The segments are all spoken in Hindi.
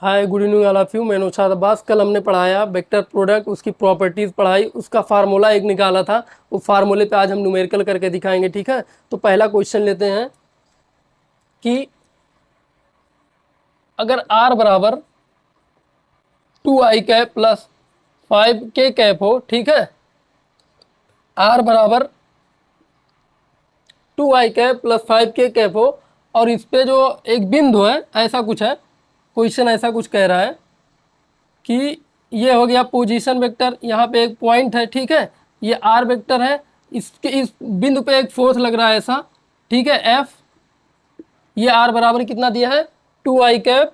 Hi good evening all of you. मैं नौशाद अब्बास। कल हमने पढ़ाया वेक्टर प्रोडक्ट, उसकी प्रॉपर्टीज़ पढ़ाई, उसका फार्मूला एक निकाला था। वो फार्मूले पे आज हम न्यूमेरिकल करके दिखाएंगे, ठीक है। तो पहला क्वेश्चन लेते हैं कि अगर r बराबर 2i cap plus 5k cap हो, ठीक है। r बराबर 2i cap plus 5k cap हो और इस पे जो एक बिंदु है, ऐसा कुछ है, क्वेश्चन ऐसा कुछ कह रहा है कि ये हो गया पोजीशन वेक्टर, यहाँ पे एक पॉइंट है, ठीक है। ये आर वेक्टर है, इसके इस बिंदु पे एक फोर्स लग रहा है ऐसा, ठीक है, एफ। ये आर बराबर कितना दिया है 2i कैप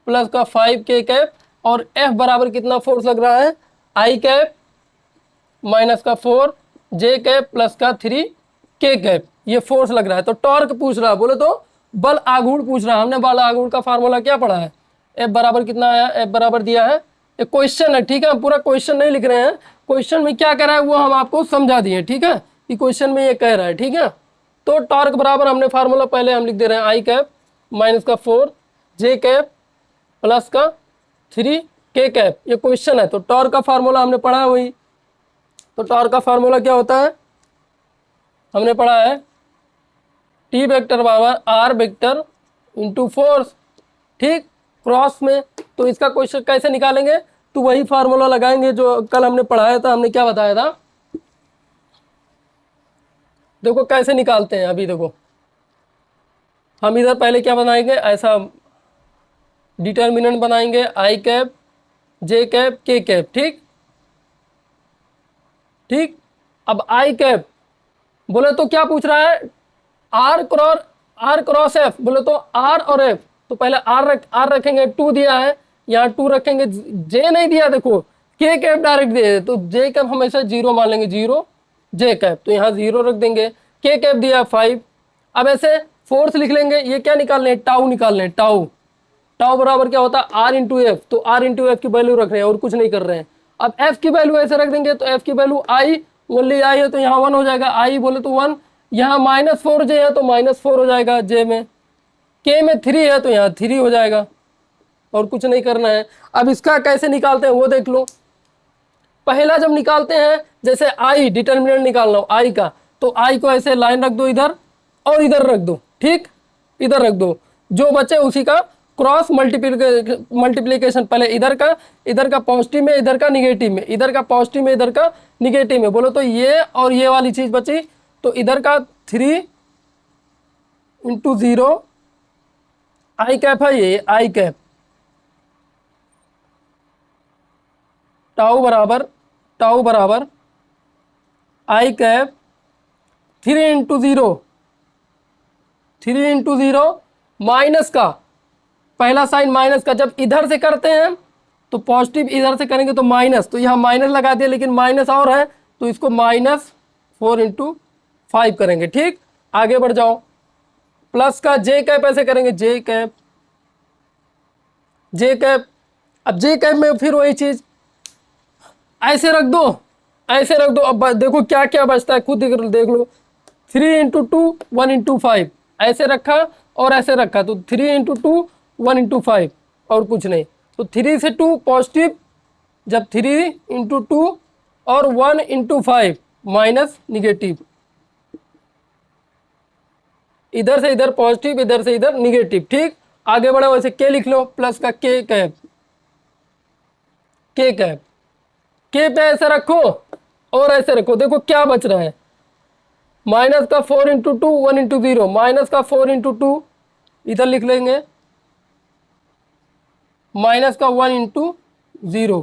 प्लस का 5k कैप, और एफ बराबर कितना फोर्स लग रहा है i कैप माइनस का 4j कैप प्लस का 3k कैप, ये फोर्स लग रहा है। तो टॉर्क पूछ रहा है, बोले तो बल आघूर्ण पूछ रहा है। हमने बल आघूर्ण का फार्मूला क्या पढ़ा है, एफ बराबर कितना आया, एफ बराबर दिया है, एक क्वेश्चन है, ठीक है। हम पूरा क्वेश्चन नहीं लिख रहे हैं, क्वेश्चन में क्या कह रहा है वो हम आपको समझा दिए, ठीक है, कि क्वेश्चन में ये कह रहा है, ठीक है। तो टॉर्क बराबर हमने फार्मूला पहले हम लिख दे रहे हैं, आई कैप माइनस का 4j कैप प्लस का 3k कैप, ये क्वेश्चन है। तो टॉर्क का फार्मूला हमने पढ़ा है वही। तो टॉर्क का फार्मूला क्या होता है, हमने पढ़ा है टी वेक्टर बराबर आर वेक्टर इंटू फोर्स, ठीक, क्रॉस में। तो इसका क्वेश्चन कैसे निकालेंगे, तो वही फार्मूला लगाएंगे जो कल हमने पढ़ाया था। हमने क्या बताया था, देखो कैसे निकालते हैं। अभी देखो हम इधर पहले क्या बनाएंगे, ऐसा डिटर्मिनेंट बनाएंगे, आई कैप जे कैप के कैप, ठीक ठीक। अब आई कैप बोले तो क्या पूछ रहा है, आर क्रॉस एफ, बोले तो आर और एफ। तो पहले आर रखेंगे, 2 दिया है, यहाँ 2 रखेंगे, जे नहीं दिया, देखो के कैप डायरेक्ट दे, तो जे कैप हमेशा 0 मान लेंगे, 0 जे कैप, तो यहाँ 0 रख देंगे। के कैप दिया 5। अब ऐसे फोर्स लिख लेंगे, ये क्या निकालने हैं, टाउ निकालने हैं, टाउ बराबर क्या होता है आर इंटू एफ। तो आर इंटू एफ की वैल्यू रख रहे हैं और कुछ नहीं कर रहे हैं। अब एफ की वैल्यू ऐसे रख देंगे, तो एफ की वैल्यू आई, ओनली आई है, तो यहाँ 1 हो जाएगा, आई बोले तो 1। यहाँ -4j है तो -4 हो जाएगा जे में, के में 3 है तो यहाँ 3 हो जाएगा, और कुछ नहीं करना है। अब इसका कैसे निकालते हैं वो देख लो। पहला जब निकालते हैं, जैसे आई डिटर्मिनेंट निकालना हो आई का, तो आई को ऐसे लाइन रख दो इधर और इधर रख दो, ठीक, इधर रख दो, जो बचे उसी का क्रॉस मल्टीप्लीकेशन, पहले इधर का पॉजिटिव में, इधर का निगेटिव में, इधर का पॉजिटिव में, इधर का निगेटिव में, बोलो तो ये और ये वाली चीज बची। तो इधर का 3 इंटू 0 आई कैप है, ये आई कैप, टाउ बराबर आई कैप 3 इंटू 0 माइनस का, पहला साइन माइनस का, जब इधर से करते हैं तो पॉजिटिव, इधर से करेंगे तो माइनस, तो यहाँ माइनस लगा दिया, लेकिन माइनस और है तो इसको -4 इंटू 5 करेंगे, ठीक। आगे बढ़ जाओ, प्लस का जे कैप ऐसे करेंगे, जे कैप। अब जे कैप में फिर वही चीज ऐसे रख दो, ऐसे रख दो। अब देखो क्या क्या बचता है, खुद देख लो, 3 इंटू 2 1 इंटू 5 ऐसे रखा और ऐसे रखा, तो 3 इंटू 2 1 इंटू 5 और कुछ नहीं। तो 3 से 2 पॉजिटिव, जब 3 इंटू 2 और 1 इंटू 5 माइनस निगेटिव, इधर से इधर पॉजिटिव, इधर से इधर निगेटिव, ठीक। आगे बढ़ो, वैसे के लिख लो, प्लस का के कैप के पे ऐसे रखो और ऐसे रखो। देखो क्या बच रहा है, माइनस का 4 इंटू 2 1 इंटू 0, माइनस का 4 इंटू 2 इधर लिख लेंगे, माइनस का 1 इंटू 0,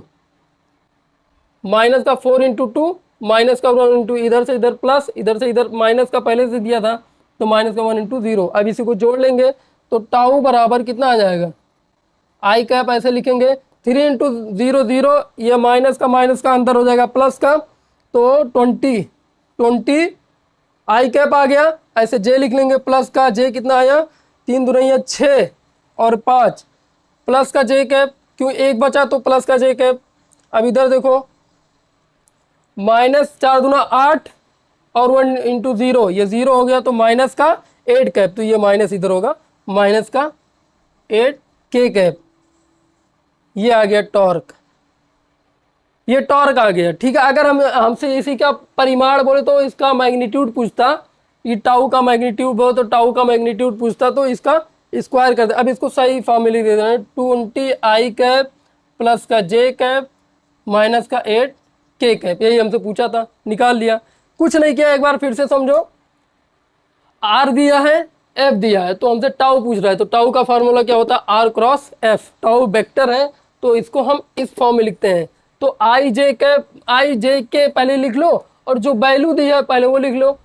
माइनस का 4 इंटू 2 माइनस का 1 इंटू, इधर से इधर प्लस, इधर से इधर माइनस का पहले से दिया था, तो माइनस का 1 इंटू 0। अब इसी को जोड़ लेंगे तो टाउ बराबर कितना आ जाएगा, आई कैप ऐसे लिखेंगे, 3 इंटू 0 0, ये माइनस का अंदर हो जाएगा प्लस का, तो 20 आई कैप आ गया। ऐसे जे लिख लेंगे, प्लस का जे कितना आया, 3 दूनी 6 और 5, प्लस का जे कैप, क्यों एक बचा तो प्लस का जे कैप। अब इधर देखो, -4 दूना 8 और 1 इंटू 0, ये 0 हो गया, तो माइनस का 8 कैप, तो ये माइनस इधर होगा, माइनस का 8 के कैप। ये आ गया टॉर्क, ये टॉर्क आ गया। ठीक है, अगर हम हमसे इसी का परिमाण बोले तो इसका मैग्नीट्यूड पूछता, ये टाउ का मैग्नीट्यूड बोले तो टाउ का मैग्नीट्यूड पूछता, तो इसका स्क्वायर कर दे। अब इसको सही फॉर्मूले दे देना, 20 आई कैप प्लस का जे कैप माइनस का 8 के कैप, यही हमसे पूछा था, निकाल लिया। कुछ नहीं किया, एक बार फिर से समझो। आर दिया है, एफ दिया है, तो हमसे टाउ पूछ रहा है, तो टाउ का फार्मूला क्या होता है, r cross F. Tau vector है तो इसको हम इस फॉर्म में लिखते हैं। तो आई जे के पहले लिख लो, और जो वैल्यू दिया है पहले वो लिख लो।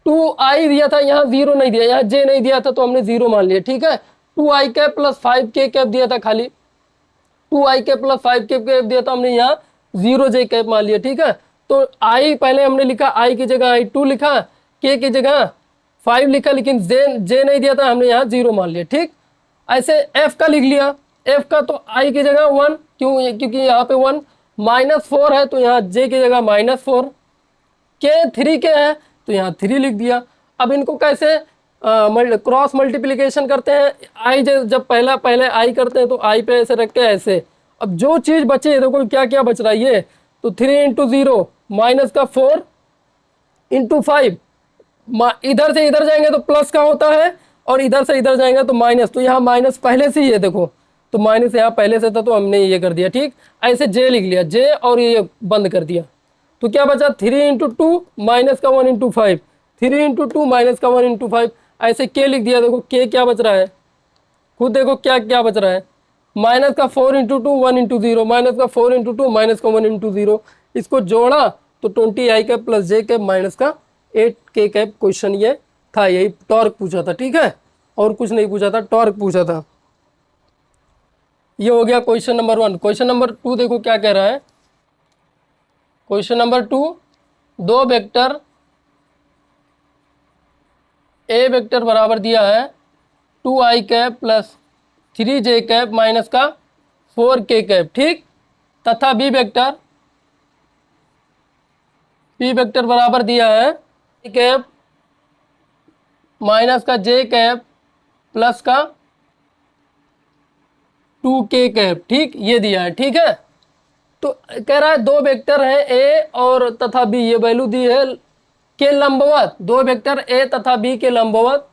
2i दिया था, यहाँ 0 नहीं दिया, यहाँ j नहीं दिया था, तो हमने 0 मान लिया। ठीक है, 2i कैप प्लस 5 के कैप दिया था, खाली 2i कैप प्लस 5 के कैप दिया था, हमने यहाँ 0 j कैप मान लिया। ठीक है, तो i पहले हमने लिखा, i की जगह i2 लिखा, k की जगह 5 लिखा, लेकिन j नहीं दिया था, हमने यहाँ 0 मान लिया। ठीक, ऐसे f का लिख लिया, f का तो i की जगह 1, क्योंकि यहाँ पे 1 -4 है, तो यहाँ j की जगह -4, k 3 के है तो यहाँ 3 लिख दिया। अब इनको कैसे क्रॉस मल्टीप्लिकेशन करते हैं, आई जब पहले आई करते हैं तो आई पे ऐसे रख के ऐसे। अब जो चीज़ बचे, देखो क्या क्या बच रहा है ये, तो 3 × 0 माइनस का 4 × 5, इधर से इधर जाएंगे तो प्लस का होता है, और इधर से इधर जाएंगे तो माइनस, तो यहाँ माइनस पहले से ही है, देखो तो माइनस यहाँ पहले से था, तो हमने ये कर दिया। ठीक, ऐसे जे लिख लिया, जे और ये बंद कर दिया, तो क्या बचा, 3 × 2 माइनस का 1 × 5, 3 × 2 माइनस का 1 × 5, ऐसे के लिख दिया। देखो के क्या बच रहा है, खुद देखो क्या क्या बच रहा है, माइनस का 4 × 2 1 × 0, माइनस का 4 × 2 माइनस का 1 × 0, इसको जोड़ा तो 20 आई कैप प्लस जे कैप माइनस का 8 के कैप। क्वेश्चन ये था, यही टॉर्क पूछा था। ठीक है, और कुछ नहीं पूछा था, टॉर्क पूछा था। ये हो गया क्वेश्चन नंबर 1। क्वेश्चन नंबर 2 देखो क्या कह रहा है। क्वेश्चन नंबर 2, दो वेक्टर ए वेक्टर बराबर दिया है 2i cap plus 3j cap minus का 4k कैप। ठीक, तथा बी वेक्टर बराबर दिया है कैप माइनस का j कैप प्लस का 2k कैप। ठीक, ये दिया है। ठीक है, तो कह रहा है दो वेक्टर हैं ए और तथा बी, ये वैल्यू दी है के लंबवत, दो वेक्टर ए तथा बी के लंबवत,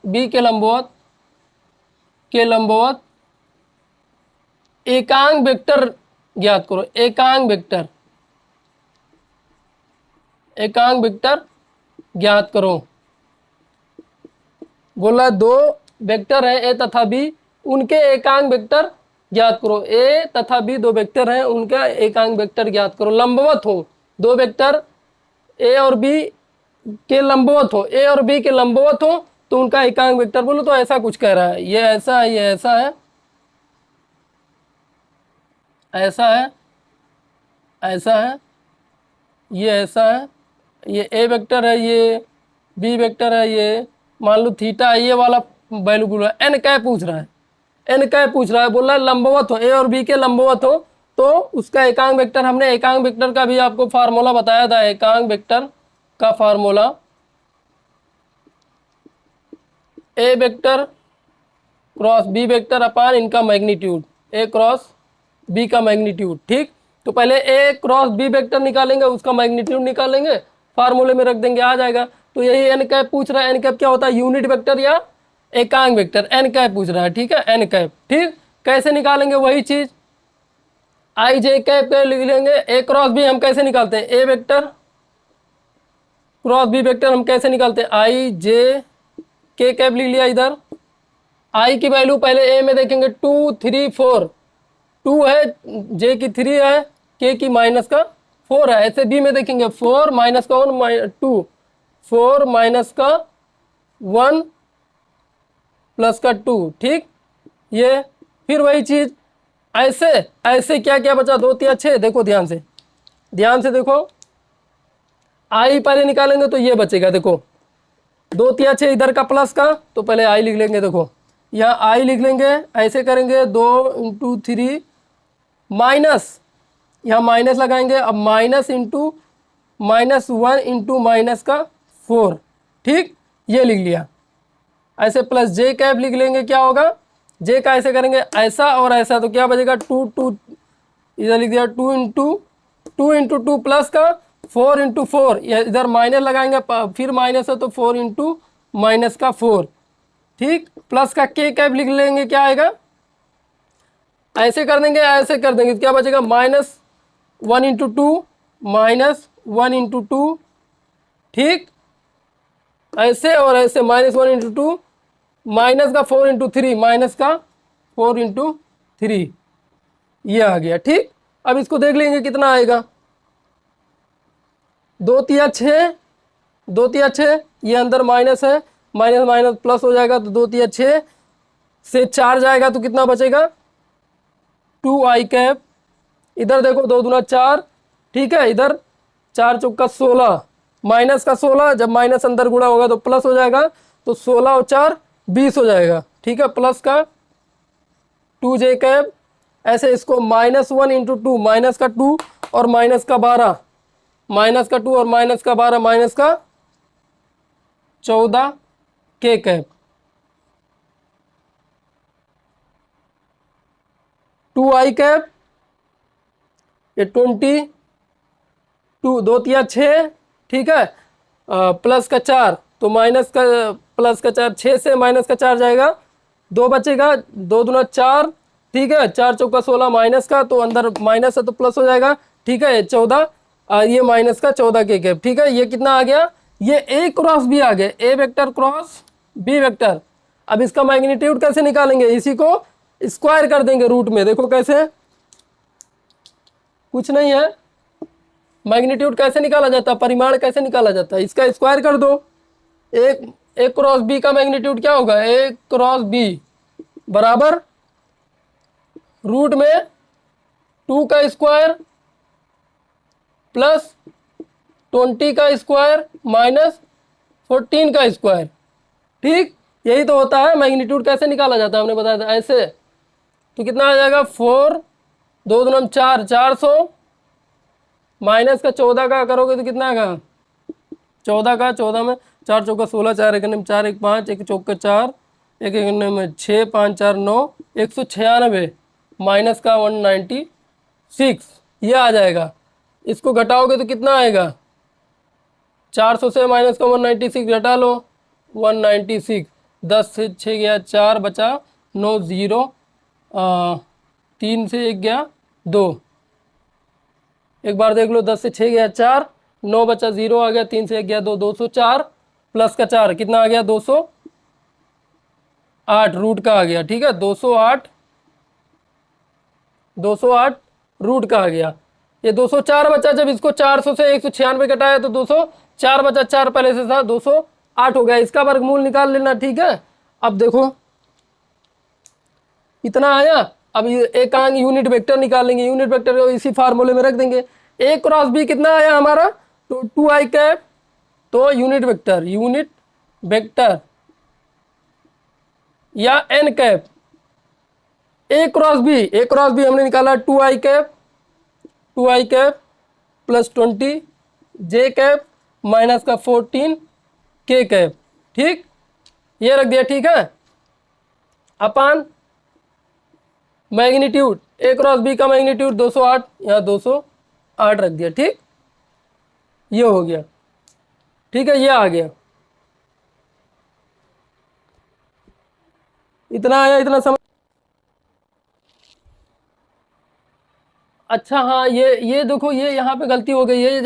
के लंबवत एकांक वेक्टर ज्ञात करो। एकांक वेक्टर ज्ञात करो। बोला दो वेक्टर हैं ए तथा बी, उनके एकांक वेक्टर ज्ञात करो। ए तथा बी दो वेक्टर हैं, उनका एकांक वेक्टर ज्ञात करो। लंबवत हो, दो वेक्टर ए और बी के लंबवत हो, ए और बी के लंबवत हो, तो उनका एकांक वेक्टर बोलो। तो ऐसा कुछ कह रहा है, ये ऐसा है, ये ऐसा है, ऐसा है, ऐसा है, ये ऐसा है, ये ए वेक्टर है, ये बी वेक्टर है, ये मान लो थीटा है, ये वाला वैल्यू बोल रहा है। एन क्या पूछ रहा है, एन क्या पूछ रहा है, बोल रहा है लंबवत हो, ए और बी के लंबवत हो, तो उसका एकांक वेक्टर, हमने एकांक वेक्टर का भी आपको फार्मूला बताया था। एकांक वेक्टर का फार्मूला ए वेक्टर क्रॉस बी वेक्टर अपान इनका मैग्नीट्यूड, ए क्रॉस बी का मैग्नीट्यूड। ठीक, तो पहले ए क्रॉस बी वेक्टर निकालेंगे, उसका मैग्नीट्यूड निकालेंगे, फार्मूले में रख देंगे, आ जाएगा। तो यही एन कैप पूछ रहा है। एन कैप क्या होता है, यूनिट वेक्टर या एकांक वेक्टर, एन कैप पूछ रहा है। ठीक है, एन कैप। ठीक, कैसे निकालेंगे, वही चीज आई जे कैप लिख लेंगे। ए क्रॉस बी हम कैसे निकालते हैं, ए वेक्टर क्रॉस बी वेक्टर हम कैसे निकालते हैं, आई जे के कैप लिख लिया। इधर आई की वैल्यू पहले ए में देखेंगे 2 3 4, 2 है, जे की 3 है, के की माइनस का 4 है। ऐसे बी में देखेंगे 4 माइनस का 1 2, 4 माइनस का 1 प्लस का 2। ठीक, ये फिर वही चीज ऐसे ऐसे क्या क्या बचा, 2 3 6, देखो ध्यान से देखो। आई पहले निकालेंगे तो ये बचेगा, देखो 2 3 6, इधर का प्लस का, तो पहले आई लिख लेंगे। देखो यहाँ आई लिख लेंगे, ऐसे करेंगे 2 × 3 माइनस, यहाँ माइनस लगाएंगे, अब माइनस इंटू -1 × माइनस का 4। ठीक, ये लिख लिया। ऐसे प्लस जे कैप लिख लेंगे, क्या होगा, जे का ऐसे करेंगे ऐसा और ऐसा, तो क्या बचेगा 2 2 इधर लिख दिया 2 इंटू 2 प्लस का 4 इंटू 4, इधर माइनस लगाएंगे, फिर माइनस है तो 4 इंटू -4 ठीक, प्लस का के कैप लिख लेंगे, क्या आएगा, ऐसे कर देंगे, ऐसे कर देंगे, क्या बचेगा, -1 इंटू 2 -1 इंटू 2 ठीक, ऐसे और ऐसे, -1 इंटू 2 माइनस का 4 इंटू 3 माइनस का 4 इंटू 3, ये आ गया ठीक। अब इसको देख लेंगे कितना आएगा, 2 तिया 6, 2 तिया 6, ये अंदर माइनस है, माइनस माइनस प्लस हो जाएगा, तो 2 तिया 6 से 4 जाएगा तो कितना बचेगा, 2i कैप, इधर देखो 2 दूना 4 ठीक है, इधर 4 चौका 16, माइनस का 16, जब माइनस अंदर गुणा होगा तो प्लस हो जाएगा, तो 16 और 4 20 हो जाएगा ठीक है, प्लस का 2j कैप, ऐसे इसको -1 इंटू 2 माइनस का 2 और माइनस का 12, माइनस का 2 और माइनस का 12 माइनस का 14 के कैप, 2i कैप, ये 22, 2 तिया 6 ठीक है, प्लस का 4, तो माइनस का प्लस का 4, 6 से माइनस का 4 जाएगा, 2 बचेगा, 2 दूना 4 ठीक है, 4 चौका 16 माइनस का, तो अंदर माइनस है तो प्लस हो जाएगा ठीक है, 14, ये माइनस का 14 के कैप ठीक है, ये कितना आ गया, ये ए क्रॉस बी आ गया, ए वेक्टर क्रॉस बी वेक्टर। अब इसका मैग्नीट्यूड कैसे निकालेंगे, इसी को स्क्वायर कर देंगे रूट में, देखो कैसे, कुछ नहीं है, मैग्नीट्यूड कैसे निकाला जाता है, परिमाण कैसे निकाला जाता है, इसका स्क्वायर कर दो, ए क्रॉस बी का मैग्नीट्यूड क्या होगा, ए क्रॉस बी बराबर रूट में 2 का स्क्वायर प्लस 20 का स्क्वायर माइनस 14 का स्क्वायर ठीक, यही तो होता है, मैग्नीट्यूड कैसे निकाला जाता है हमने बताया था ऐसे, तो कितना आ जाएगा 4, 2 दूना 4, 400 माइनस का 14 का करोगे तो कितना आएगा, 14 का, 14 में 4 चौका 16, 4 एक में 4 1 5, 1 चौका 4, 1 एक में 6 5 4 9, 196 माइनस का 196, ये आ जाएगा, इसको घटाओगे तो कितना आएगा, 400 से माइनस का 196 घटा लो, 196, 10 से 6 गया 4 बचा 9 0, 3 से 1 गया 2, एक बार देख लो, 10 से 6 गया 4, 9 बचा 0 आ गया, 3 से 1 गया 2, 204 प्लस का 4 कितना आ गया, 208 रूट का आ गया ठीक है, 208 रूट का आ गया, ये 204 बचा, जब इसको 400 से 196 घटाया तो 204 बचा, 4 पहले से था 208 हो गया, इसका वर्गमूल निकाल लेना ठीक है। अब देखो इतना आया, अब एक अंग यूनिट वेक्टर निकालेंगे, यूनिट वेक्टर को इसी फार्मूले में रख देंगे, ए क्रॉस बी कितना आया हमारा, तो 2i कैप, तो यूनिट वेक्टर या एन कैप, ए क्रॉस बी हमने निकाला 2i कैप प्लस 20 जे कैप माइनस का 14 के कैप ठीक, ये रख दिया ठीक है, अपान मैग्नीट्यूड, ए क्रॉस बी का मैग्नीट्यूड 208, यहाँ 208 रख दिया ठीक, ये हो गया ठीक है, ये आ गया, इतना आया, इतना समझ, अच्छा हाँ, ये देखो, ये यहाँ पे गलती हो गई है,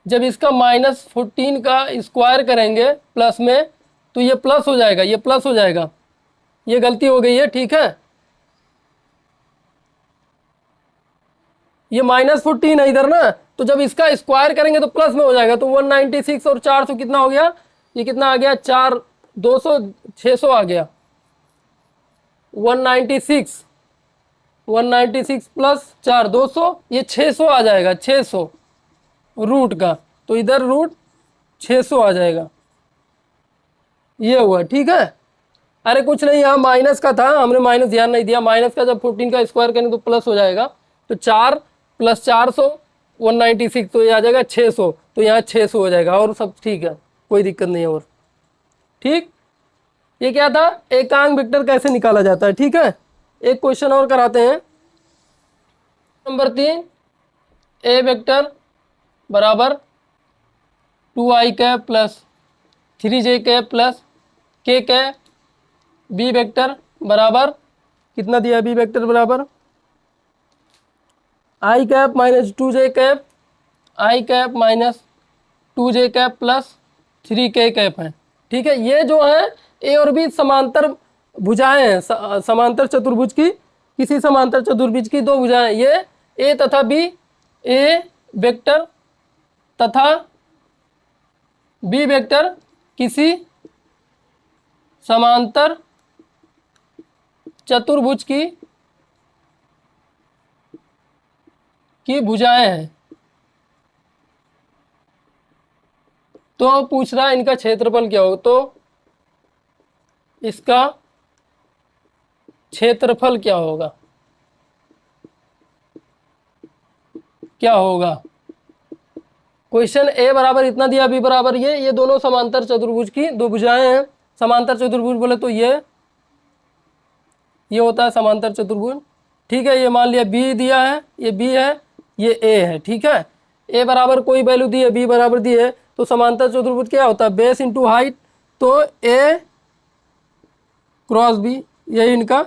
जब इसका -14 का स्क्वायर करेंगे प्लस में तो ये प्लस हो जाएगा, ये प्लस हो जाएगा, ये गलती हो गई है ठीक है, ये -14 है इधर ना, तो जब इसका स्क्वायर करेंगे तो प्लस में हो जाएगा, तो 196 और 400 कितना हो गया, ये कितना आ गया, 4 200 600 आ गया, 196 प्लस 4 200, ये 600 आ जाएगा, 600 रूट का, तो इधर रूट 600 आ जाएगा, ये हुआ ठीक है। अरे कुछ नहीं, यहाँ माइनस का था, हमने माइनस ध्यान नहीं दिया, माइनस का जब 14 का स्क्वायर करेंगे तो प्लस हो जाएगा, तो 4 प्लस 400 196, तो ये आ जाएगा 600, तो यहाँ 600 हो जाएगा, और सब ठीक है, कोई दिक्कत नहीं है और ठीक। ये क्या था, एकांक वेक्टर कैसे निकाला जाता है ठीक है। एक क्वेश्चन और कराते हैं, नंबर 3, ए वेक्टर बराबर 2i cap plus 3j cap plus k cap, B vector बराबर कितना दिया, बी वेक्टर बराबर i cap minus 2j cap, i cap minus 2j cap plus 3k cap है। ठीक है, ये जो है ए और बी समांतर भुजाएं हैं, समांतर चतुर्भुज की, किसी समांतर चतुर्भुज की दो भुजाएं, ये ए तथा बी, ए वेक्टर तथा बी वेक्टर किसी समांतर चतुर्भुज की भुजाएं हैं। तो पूछ रहा है इनका क्षेत्रफल क्या होगा, तो इसका क्षेत्रफल क्या होगा, क्या होगा। क्वेश्चन ए बराबर इतना दिया, बी बराबर ये दोनों समांतर चतुर्भुज की दो भुजाएं हैं। समांतर चतुर्भुज बोले तो ये होता है समांतर चतुर्भुज। ठीक है, ये मान लिया बी दिया है, ये बी है, ये ए है। ठीक है, ए बराबर कोई वैल्यू दी है, बी बराबर दी है, तो समांतर चतुर्भुज क्या होता है, बेस इंटू हाइट। तो ए क्रॉस बी, यही इनका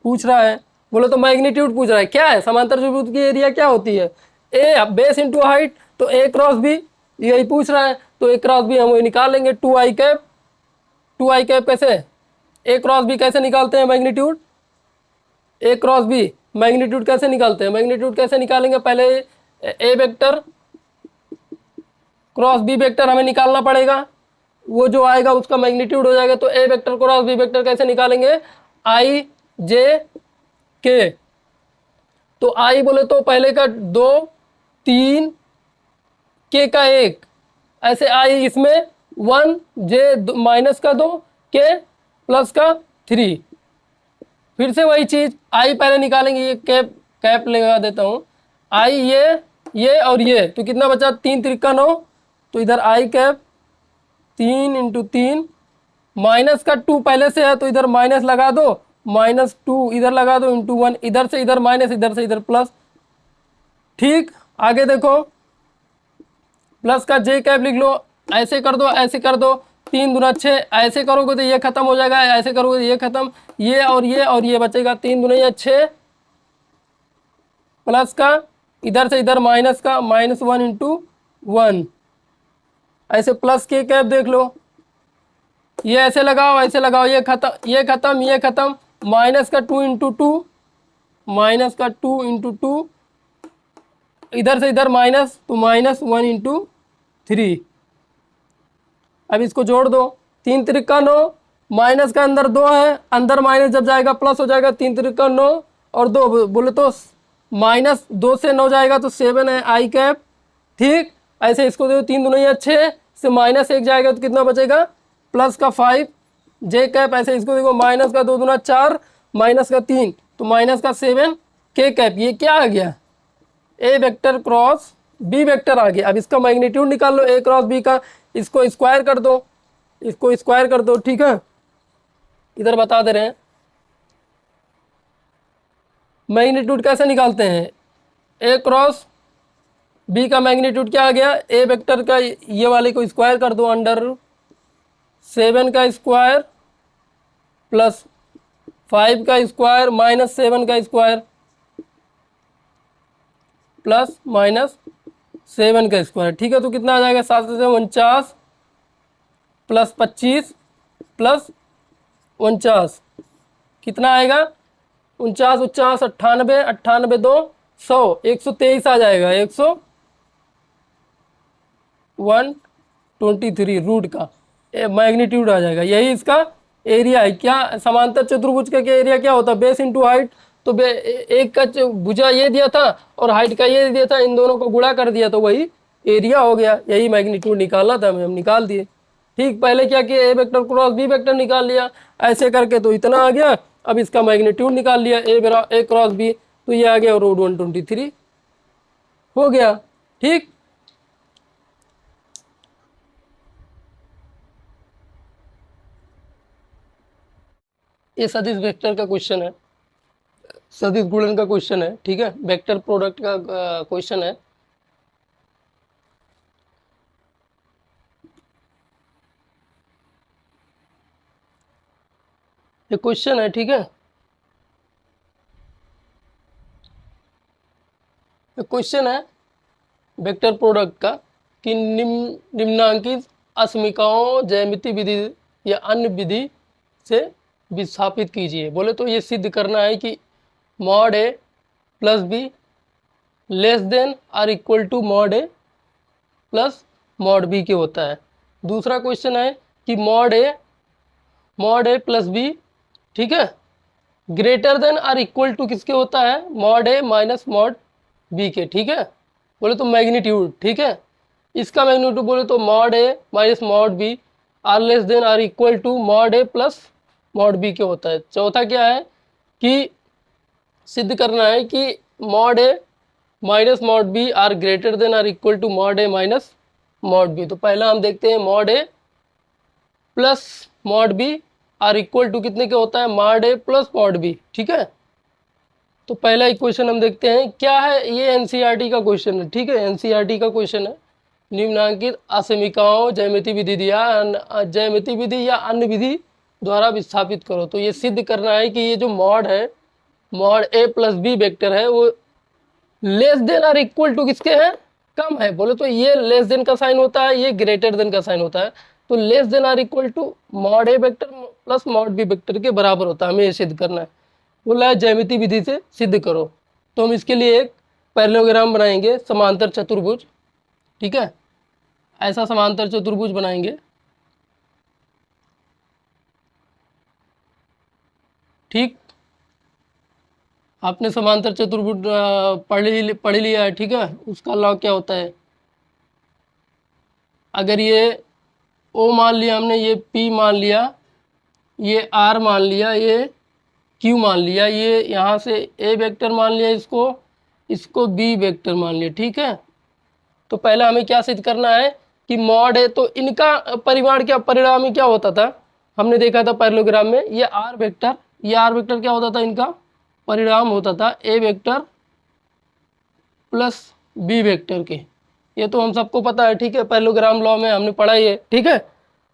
पूछ रहा है। बोले तो मैग्नीट्यूड पूछ रहा है, क्या है समांतर चतुर्भुज की एरिया क्या होती है, ए बेस इंटू हाइट, तो ए क्रॉस बी, यही पूछ रहा है। तो ए क्रॉस बी हम वही निकाल लेंगे, 2i कैप, 2i कैप कैसे, ए क्रॉस बी कैसे निकालते हैं मैग्नीट्यूड, ए क्रॉस बी मैग्नीट्यूड कैसे निकालते हैं, मैग्नीट्यूड कैसे निकालेंगे, पहले ए वेक्टर क्रॉस बी वेक्टर हमें निकालना पड़ेगा, वो जो आएगा उसका मैग्नीट्यूड हो जाएगा। तो A vector cross B vector कैसे निकालेंगे, आई जे के, तो आई बोले तो पहले का 2 3 के का 1, ऐसे आई इसमें 1 जे माइनस का 2 के प्लस का 3, फिर से वही चीज आई पहले निकालेंगे, ये कैप कैप लगा देता हूँ, आई ये और ये, तो कितना बचा, 3 त्रिका 9, तो इधर आई कैप 3 इंटू 3 माइनस का 2 पहले से है तो इधर माइनस लगा दो, -2 इधर लगा दो इंटू 1, इधर से इधर माइनस, इधर से इधर प्लस। ठीक, आगे देखो, प्लस का जे कैप लिख लो, ऐसे कर दो, ऐसे कर दो, 3 दूना 6, ऐसे करोगे तो ये खत्म हो जाएगा, ऐसे करोगे तो ये खत्म, ये और ये बचेगा, 3 दूना 6, प्लस का इधर से इधर माइनस का -1 इंटू 1, ऐसे प्लस के कैप देख लो, ये ऐसे लगाओ, ऐसे लगाओ, ये खत्म, ये खत्म, ये खत्म, माइनस का 2 इंटू 2, माइनस का 2 इंटू 2, इधर से इधर माइनस, तो -1 इंटू 3। अब इसको जोड़ दो, 3 त्रिका 9, माइनस का अंदर 2 है, अंदर माइनस जब जाएगा प्लस हो जाएगा, 3 त्रिका 9 और 2 बोले तो -2 से 9 जाएगा तो 7 है आई कैप। ठीक, ऐसे इसको दो, 3 दूना 6 से -1 जाएगा तो कितना बचेगा, प्लस का 5 जे कैप, ऐसे इसको देखो, माइनस का 2 दूना 4, माइनस का 3, तो माइनस का 7 के कैप। ये क्या आ गया, ए वेक्टर क्रॉस बी वेक्टर आ गया। अब इसका मैग्नीट्यूड निकाल लो, ए क्रॉस बी का, इसको स्क्वायर कर दो, इसको स्क्वायर कर दो। ठीक है, इधर बता दे रहे हैं मैग्नीट्यूड कैसे निकालते हैं, ए क्रॉस बी का मैग्नीट्यूड क्या आ गया, ए वेक्टर का ये वाले को स्क्वायर कर दो, √7 का स्क्वायर प्लस 5 का स्क्वायर -7 का स्क्वायर प्लस -7 का स्क्वायर। ठीक है, तो कितना आ जाएगा, 7 से 49 प्लस 25 प्लस 49, कितना आएगा, 49 49 98 98 2 100, 123 आ जाएगा, 123 रूट का मैग्नीट्यूड आ जाएगा। यही इसका एरिया है। क्या समांतर चतुर्भुज का क्या एरिया क्या होता है, बेस इंटू हाइट, तो एक का भुजा ये दिया था और हाइट का ये दिया था, इन दोनों को गुणा कर दिया तो वही एरिया हो गया। यही मैग्नीट्यूड निकालना था, हम निकाल दिए। ठीक, पहले क्या किया, ए वेक्टर क्रॉस बी वेक्टर निकाल लिया, ऐसे करके तो इतना आ गया। अब इसका मैग्नीट्यूड निकाल लिया, ए क्रॉस बी, तो ये आ गया √123 हो गया। ठीक, ये सदिश वेक्टर का क्वेश्चन है। सदिश गुणन का क्वेश्चन है, ठीक है, वेक्टर प्रोडक्ट का क्वेश्चन है। ये क्वेश्चन है, ठीक है, ये क्वेश्चन है वेक्टर प्रोडक्ट का कि निम्नांकित असमीकाओं ज्यामिति विधि या अन्य विधि से विस्थापित कीजिए। बोले तो ये सिद्ध करना है कि mod A plus B less than or equal to mod A plus mod B के होता है। दूसरा क्वेश्चन है कि मॉड ए प्लस बी, ठीक है, greater than or equal to किसके होता है, mod A minus mod B के, ठीक है। बोले तो मैग्नीट्यूड, ठीक है, इसका मैग्नीट्यूड बोले तो mod A minus mod B or less than or equal to mod A plus mod B के होता है। चौथा क्या है कि सिद्ध करना है कि mod A minus mod B or greater than or equal to mod A minus mod B. तो पहला हम देखते हैं mod A plus mod B or equal to कितने के होता है, mod A plus mod B, ठीक है। तो पहला इक्वेशन हम देखते हैं क्या है, ये एनसीईआरटी का क्वेश्चन है, ठीक है, एनसीईआरटी का क्वेश्चन है। निम्नांकित असमीकाओं ज्यामिति विधि या अन्य विधि द्वारा विस्थापित करो। तो ये सिद्ध करना है कि ये जो मॉड है, mod A plus B vector है, वो लेस देन और इक्वल टू किसके हैं, कम है। बोले तो ये लेस देन का साइन होता है, ये ग्रेटर देन का साइन होता है। तो लेस देन और equal to mod A vector plus mod B vector के बराबर होता है, हमें ये सिद्ध करना है। बोला है ज्यामिति विधि से सिद्ध करो। तो हम इसके लिए एक पैरेललोग्राम बनाएंगे, समांतर चतुर्भुज, ठीक है, ऐसा समांतर चतुर्भुज बनाएंगे, ठीक। आपने समांतर चतुर्भुज पढ़ लिया है, ठीक है। उसका लॉ क्या होता है, अगर ये O मान लिया हमने, ये P मान लिया, ये R मान लिया, ये Q मान लिया, ये यहाँ से A वेक्टर मान लिया, इसको B वेक्टर मान लिया, ठीक है। तो पहले हमें क्या सिद्ध करना है कि मॉड है, तो इनका परिणाम क्या होता था, हमने देखा था पैरेललोग्राम में, ये R वेक्टर क्या होता था, इनका परिणाम होता था A vector plus B vector के। ये तो हम सबको पता है, ठीक है, पैरेललोग्राम लॉ में हमने पढ़ा ही है, ठीक है।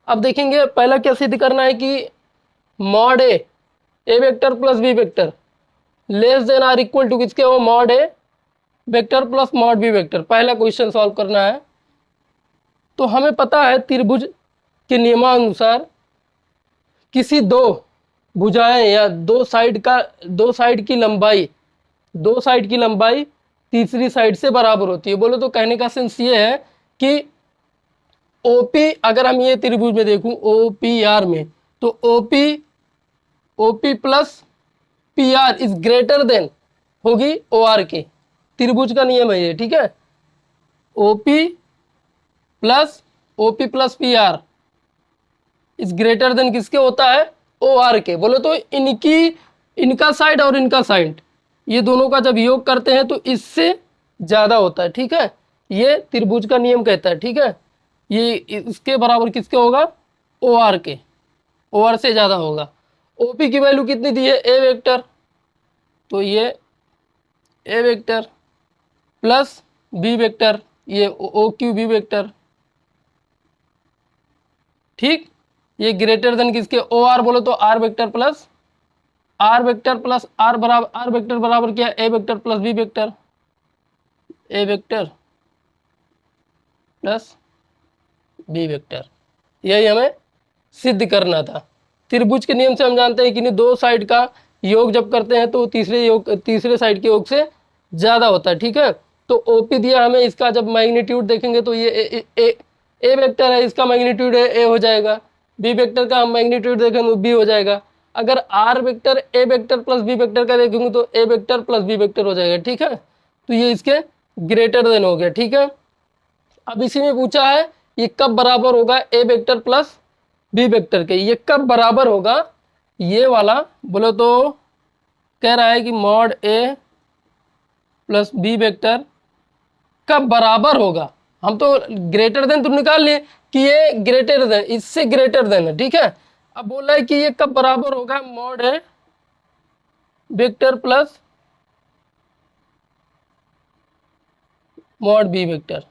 अब देखेंगे पहला क्या सिद्ध करना है कि mod A vector plus B vector less than or equal to किसके हो, mod A vector plus mod B vector. पहला क्वेश्चन सॉल्व करना है। तो हमें पता है त्रिभुज के नियमानुसार किसी दो भुजाएं या दो साइड की लंबाई तीसरी साइड से बराबर होती है। बोलो तो कहने का सेंस ये है कि ओपी, अगर हम ये त्रिभुज में देखूं OPR में, तो OP plus PR is greater then होगी OR के। त्रिभुज का नियम है ये, ठीक है। OP plus PR is greater than किसके होता है, OR के। बोलो तो इनका साइड और इनका साइड, ये दोनों का जब योग करते हैं तो इससे ज़्यादा होता है, ठीक है। ये त्रिभुज का नियम कहता है, ठीक है। ये इसके बराबर किसके होगा, OR के, OR से ज़्यादा होगा। OP की वैल्यू कितनी दी है, A वेक्टर, तो ये A vector plus B vector, ये OQB वेक्टर, ठीक। ये ग्रेटर देन किसके, OR। बोलो तो R vector plus R vector बराबर क्या है, A vector plus B vector, A vector plus B vector. यही हमें सिद्ध करना था। त्रिभुज के नियम से हम जानते हैं कि दो साइड का योग जब करते हैं तो तीसरे साइड के योग से ज़्यादा होता है, ठीक है। तो OP दिया हमें, इसका जब मैग्नीट्यूड देखेंगे तो ये A वेक्टर है, इसका मैग्नीट्यूड A हो जाएगा। B वेक्टर का हम मैग्नीट्यूड देखेंगे तो B हो जाएगा। अगर R vector A vector plus B vector का देखेंगे तो A vector plus B vector हो जाएगा, ठीक है। तो ये इसके ग्रेटर देन हो गया, ठीक है। अब इसी में पूछा है ये कब बराबर होगा A vector plus B vector के, ये कब बराबर होगा, ये वाला। बोलो तो कह रहा है कि mod A plus B vector कब बराबर होगा। हम तो ग्रेटर देन तो निकाल लिए कि ये ग्रेटर देन, इससे ग्रेटर देन है, ठीक है। अब बोल रहा है कि ये कब बराबर होगा, mod A vector plus mod B vector.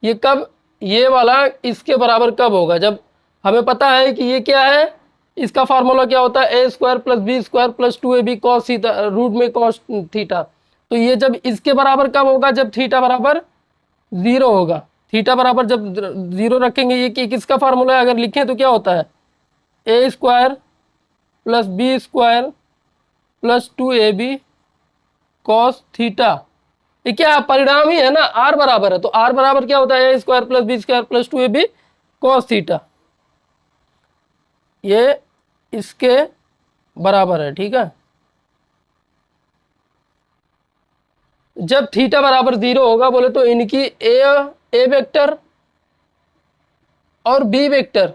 ये कब, ये वाला इसके बराबर कब होगा? जब हमें पता है कि ये क्या है, इसका फार्मूला क्या होता है, A square plus B square plus 2ab cos theta, root में कॉस थीटा। तो ये जब इसके बराबर कब होगा? जब थीटा बराबर 0 होगा। थीटा बराबर जब 0 रखेंगे, ये किसका फार्मूला है अगर लिखें तो क्या होता है, A square plus B square plus 2ab cos theta. ये क्या परिणाम ही है ना, आर बराबर है, तो आर बराबर क्या होता है, A square plus B square plus 2ab cos theta. ये इसके बराबर है, ठीक है। जब थीटा बराबर 0 होगा बोले तो इनकी ए वेक्टर और बी वेक्टर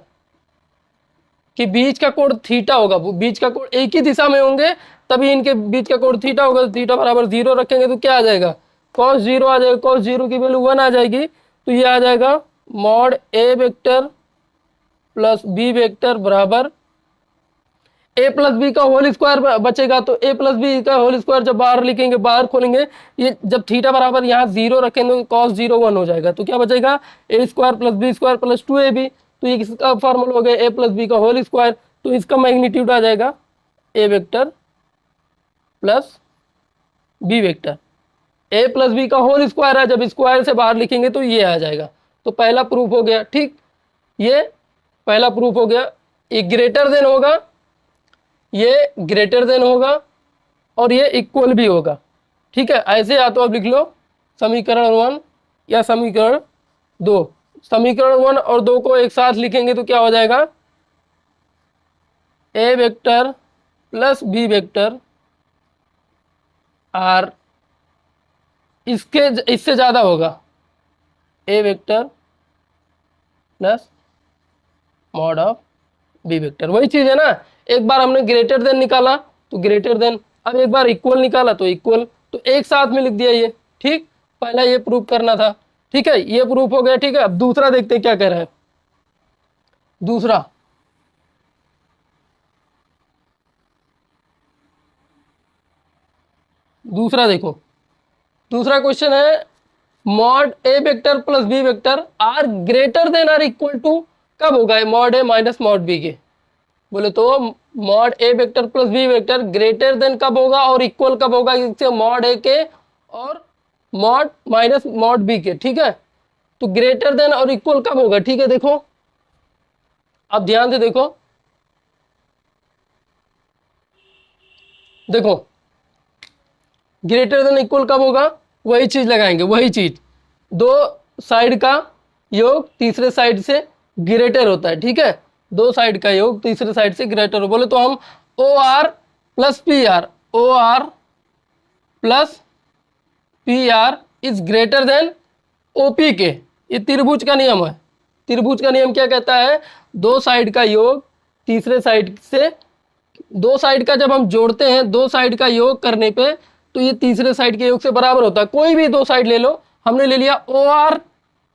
कि बीच का कोण थीटा होगा, बीच का कोण एक ही दिशा में होंगे तभी इनके बीच का कोण थीटा होगा। थीटा बराबर 0 रखेंगे तो क्या आ जाएगा, cos 0 आ जाएगा, cos 0 की वैल्यू 1 आ जाएगी, तो ये आ जाएगा mod A vector plus B vector बराबर ए प्लस बी का होल स्क्वायर बचेगा। तो ए प्लस बी का होल स्क्वायर जब बाहर लिखेंगे, बाहर खोलेंगे, ये जब थीटा बराबर यहाँ 0 रखेंगे तो cos 0 1 हो जाएगा, तो क्या बचेगा, A square plus B square plus 2ab। तो ये किसका फॉर्मूला हो गया, ए प्लस बी का होल स्क्वायर, तो इसका मैग्नीट्यूड आ जाएगा A vector plus B vector. A plus B का होल स्क्वायर है, जब स्क्वायर से बाहर लिखेंगे तो ये आ जाएगा। तो पहला प्रूफ हो गया, ठीक, ये पहला प्रूफ हो गया। ये ग्रेटर देन होगा, ये ग्रेटर देन होगा और ये इक्वल भी होगा, ठीक है। ऐसे या तो आप लिख लो समीकरण 1 या समीकरण 2। समीकरण 1 और 2 को एक साथ लिखेंगे तो क्या हो जाएगा, A vector plus B vector or, इससे ज़्यादा होगा A vector plus mod of B vector. वही चीज़ है ना, एक बार हमने ग्रेटर देन निकाला तो ग्रेटर देन, अब एक बार इक्वल निकाला तो इक्वल, तो एक साथ में लिख दिया ये, ठीक। पहला ये प्रूफ करना था, ठीक है, ये प्रूफ हो गया, ठीक है। अब दूसरा देखते हैं क्या कह रहा है। दूसरा देखो, दूसरा क्वेश्चन है mod A vector plus B vector are greater than or equal to, कब होगा mod A minus mod B के? बोले तो mod A vector plus B vector greater than कब होगा और इक्वल कब होगा, इससे मॉड ए के और मॉड माइनस मॉड बी के, ठीक है। तो ग्रेटर देन और इक्वल कब होगा, ठीक है। देखो अब ध्यान से देखो, देखो ग्रेटर देन इक्वल कब होगा, वही चीज लगाएंगे, वही चीज, दो साइड का योग तीसरे साइड से ग्रेटर होता है, ठीक है। दो साइड का योग तीसरे साइड से ग्रेटर हो, बोले तो हम O R plus P R, O R plus P R is greater than OP के। ये त्रिभुज का नियम है। त्रिभुज का नियम क्या कहता है, दो साइड का योग तीसरे साइड से, दो साइड का जब हम जोड़ते हैं, दो साइड का योग करने पे तो ये तीसरे साइड के योग से बराबर होता है। कोई भी दो साइड ले लो, हमने ले लिया ओ आर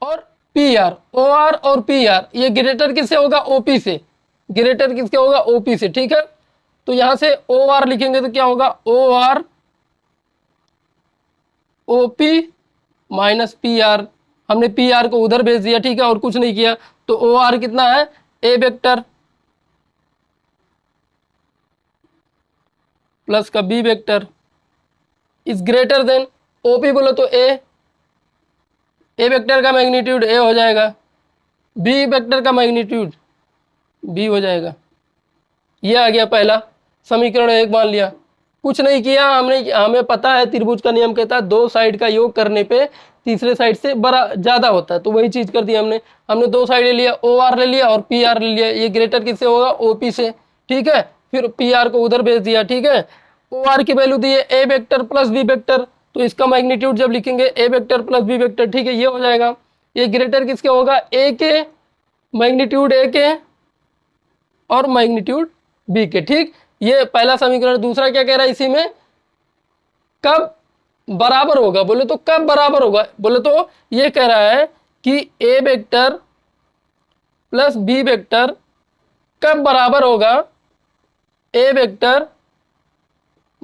और पी आर, ओ आर और पी आर, ये ग्रेटर किससे होगा, ओपी से। ग्रेटर किसके होगा, ओपी से, ठीक है। तो यहां से ओ आर लिखेंगे तो क्या होगा, O R OP minus P R, हमने पी आर को उधर भेज दिया, ठीक है, और कुछ नहीं किया। तो ओ आर कितना है, ए वेक्टर प्लस का B vector is greater than OP, बोलो तो ए वेक्टर का मैग्नीट्यूड ए हो जाएगा, बी वेक्टर का मैग्नीट्यूड बी हो जाएगा। ये आ गया पहला समीकरण 1 मान लिया, कुछ नहीं किया हमने। हमें पता है त्रिभुज का नियम कहता है दो साइड का योग करने पे तीसरे साइड से बड़ा ज़्यादा होता है, तो वही चीज़ कर दी हमने। हमने दो साइड ले लिया, ओ आर ले लिया और पी आर ले लिया। ये ग्रेटर किससे होगा, ओ पी से, ठीक है। फिर पी आर को उधर भेज दिया, ठीक है। ओ आर की वैल्यू दी है A vector plus B vector, तो इसका मैग्नीट्यूड जब लिखेंगे ए वेक्टर प्लस बी वेक्टर, ठीक है, ये हो जाएगा। ये ग्रेटर किसके होगा, ए के मैग्नीट्यूड ए के और मैग्नीट्यूड बी के, ठीक। ये पहला समीकरण। दूसरा क्या कह रहा है, इसी में कब बराबर होगा, बोले तो कब बराबर होगा, बोले तो ये कह रहा है कि ए वेक्टर प्लस बी वेक्टर कब बराबर होगा A vector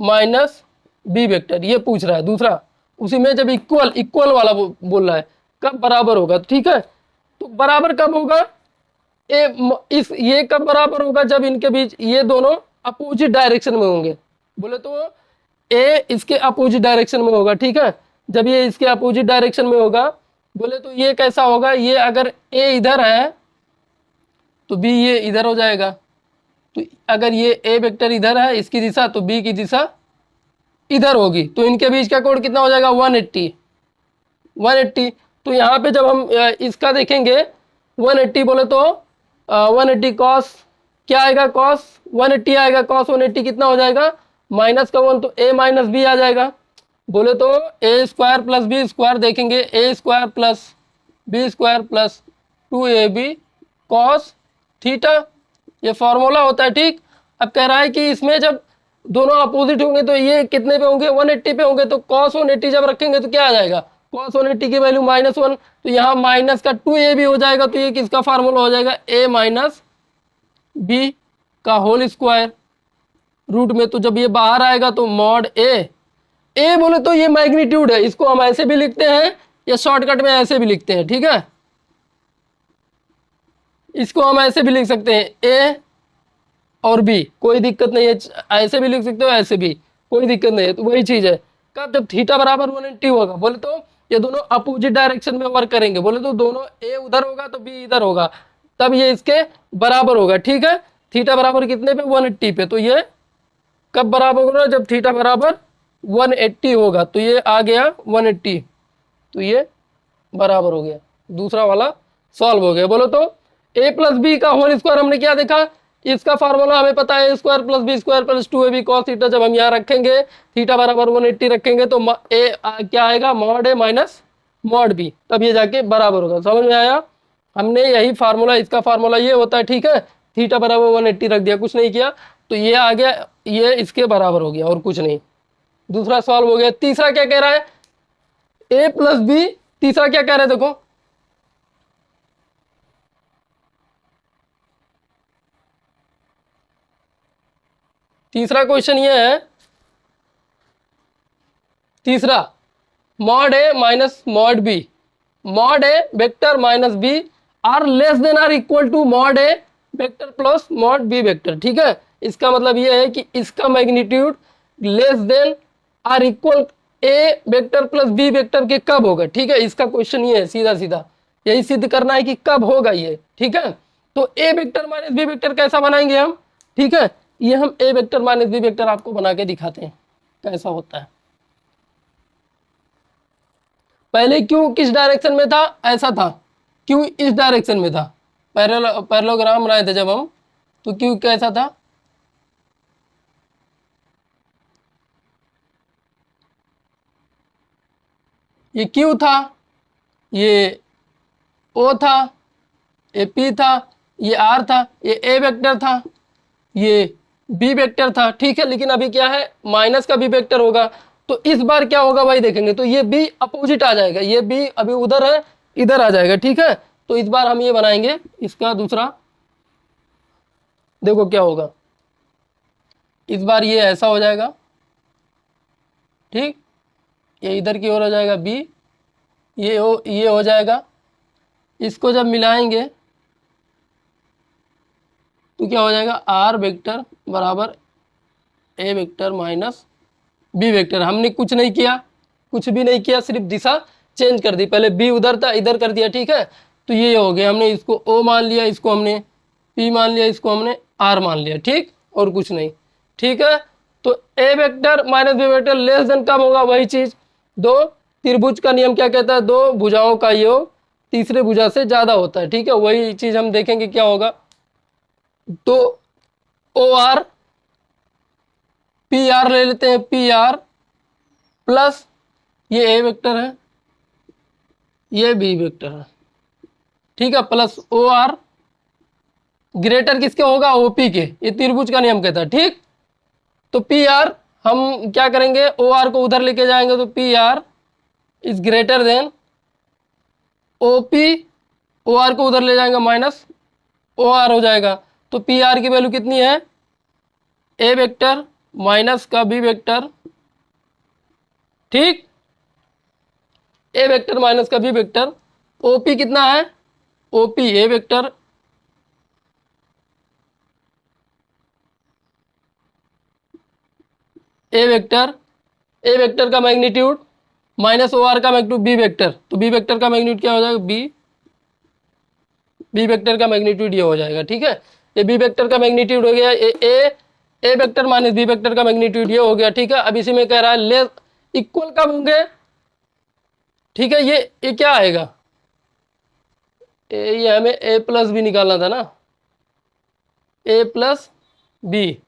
minus B vector, ये पूछ रहा है दूसरा। उसी में जब इक्वल इक्वल वाला बोल रहा है कब बराबर होगा, ठीक है। तो बराबर कब होगा, ये कब बराबर होगा, जब इनके बीच ये दोनों अपोजिट डायरेक्शन में होंगे। बोले तो ए इसके अपोजिट डायरेक्शन में होगा, ठीक है। जब ये इसके अपोजिट डायरेक्शन में होगा, बोले तो ये कैसा होगा, ये अगर ए इधर है तो बी ये इधर हो जाएगा। तो अगर ये ए वेक्टर इधर है इसकी दिशा, तो बी की दिशा इधर होगी। तो इनके बीच का कोण कितना हो जाएगा, 180। तो यहाँ पे जब हम इसका देखेंगे 180, बोले तो 180 कॉस क्या आएगा, कॉस 180 आएगा। कॉस 180 कितना हो जाएगा, माइनस का 1, तो ए माइनस बी आ जाएगा। बोले तो A square plus B square देखेंगे, A square plus B square plus 2ab cos theta, ये फॉर्मूला होता है, ठीक। अब कह रहा है कि इसमें जब दोनों अपोजिट होंगे तो ये कितने पे होंगे, 180 पे होंगे। तो कॉस 180 जब रखेंगे तो क्या आ जाएगा, कॉस 180 की वैल्यू -1, तो यहाँ माइनस का 2ab हो जाएगा। तो ये किसका फार्मूला हो जाएगा, a माइनस बी का होल स्क्वायर रूट में। तो जब ये बाहर आएगा तो मॉड ए बोले तो ये मैग्नीट्यूड है, इसको हम ऐसे भी लिखते हैं या शॉर्टकट में ऐसे भी लिखते हैं, ठीक है। इसको हम ऐसे भी लिख सकते हैं ए और बी, कोई दिक्कत नहीं है, ऐसे भी लिख सकते हो ऐसे भी, कोई दिक्कत नहीं है। तो वही चीज है, कब जब थीटा बराबर 180 होगा, बोले तो ये दोनों अपोजिट डायरेक्शन में वर्क करेंगे। बोले तो दोनों ए उधर होगा तो बी इधर होगा, तब ये इसके बराबर होगा, ठीक है। थीटा बराबर कितने पे, 180 पे। तो ये कब बराबर होगा, जब थीटा बराबर 180 होगा। तो ये आ गया 180, तो ये बराबर हो गया, दूसरा वाला सॉल्व हो गया। बोलो तो a प्लस बी का होल स्क्वायर हमने क्या देखा, इसका फार्मूला हमें पता है, a square plus B square plus 2ab cos theta. जब हम यहाँ रखेंगे थीटा बराबर 180 रखेंगे तो क्या आएगा, mod a minus mod b, तब ये जाके बराबर होगा। समझ में आया, हमने यही फार्मूला, इसका फार्मूला ये होता है, ठीक है। थीटा बराबर 180 रख दिया, कुछ नहीं किया, तो ये आ गया, ये इसके बराबर हो गया और कुछ नहीं। दूसरा सॉल्व हो गया। तीसरा क्या कह रहा है, a प्लस बी, तीसरा क्या कह रहे हैं देखो, तीसरा क्वेश्चन ये है, तीसरा mod A minus mod B, mod A vector minus B or less than or equal to mod A vector plus mod B vector, ठीक है। इसका मतलब ये है कि इसका magnitude less than or equal A vector plus B vector के कब होगा, ठीक है। इसका क्वेश्चन ये है, सीधा सीधा यही सिद्ध करना है कि कब होगा ये, ठीक है। तो A vector minus B vector कैसा बनाएंगे हम, ठीक है। ये हम ए वेक्टर माइनस बी वेक्टर आपको बना के दिखाते हैं कैसा होता है। पहले क्यों किस डायरेक्शन में था, ऐसा था, क्यों इस डायरेक्शन में था, पैरेललोग्राम बनाए थे जब हम, तो क्यों कैसा था, ये क्यू था, ये ओ था, ये पी था, ये आर था, ये ए वेक्टर था, ये बी वेक्टर था, ठीक है। लेकिन अभी क्या है, माइनस का बी वेक्टर होगा। तो इस बार क्या होगा भाई देखेंगे, तो ये बी अपोजिट आ जाएगा, ये बी अभी उधर है इधर आ जाएगा, ठीक है। तो इस बार हम ये बनाएंगे इसका दूसरा, देखो क्या होगा, इस बार ये ऐसा हो जाएगा, ठीक, ये इधर की ओर हो जाएगा बी, ये हो जाएगा। इसको जब मिलाएंगे तो क्या हो जाएगा, आर वेक्टर बराबर ए वेक्टर माइनस बी वेक्टर। हमने कुछ नहीं किया, कुछ भी नहीं किया, सिर्फ दिशा चेंज कर दी। पहले बी उधर था इधर कर दिया, ठीक है। तो ये हो गया, हमने इसको ओ मान लिया, इसको हमने पी मान लिया, इसको हमने आर मान लिया, ठीक, और कुछ नहीं, ठीक है। तो A vector minus B vector less than कब होगा, वही चीज, दो त्रिभुज का नियम क्या कहता है, दो भुजाओं का योग तीसरे भुजा से ज्यादा होता है, ठीक है। वही चीज हम देखेंगे क्या होगा। तो ओ आर पी आर ले लेते हैं, पी आर प्लस ये ए वेक्टर है, ये बी वेक्टर है, ठीक है, प्लस ओ आर ग्रेटर किसके होगा, ओपी के, ये त्रिभुज का नियम कहता है, ठीक। तो पी आर हम क्या करेंगे, ओ आर को उधर लेके जाएंगे, तो P R is greater than OP, O R को उधर ले जाएंगे माइनस ओ आर हो जाएगा। तो पी आर की वैल्यू कितनी है, ए वेक्टर माइनस का बी वेक्टर, ठीक, ए वेक्टर माइनस का बी वेक्टर, ओपी कितना है, OP A vector A vector का मैग्नीट्यूड माइनस ओ आर का मैग्नीट्यूड बी वेक्टर, तो बी वेक्टर का मैग्नीट्यूड क्या हो जाएगा, बी वेक्टर का मैग्नीट्यूड ये हो जाएगा, ठीक है। ये बी वेक्टर का मैग्नीट्यूड हो गया, ए वेक्टर माइनस बी वेक्टर का मैग्नीट्यूड ये हो गया, ठीक है। अब इसी में कह रहा है लेस इक्वल कब होंगे, ठीक है। ये क्या आएगा, ये हमें ए प्लस बी निकालना था ना, ए प्लस बी,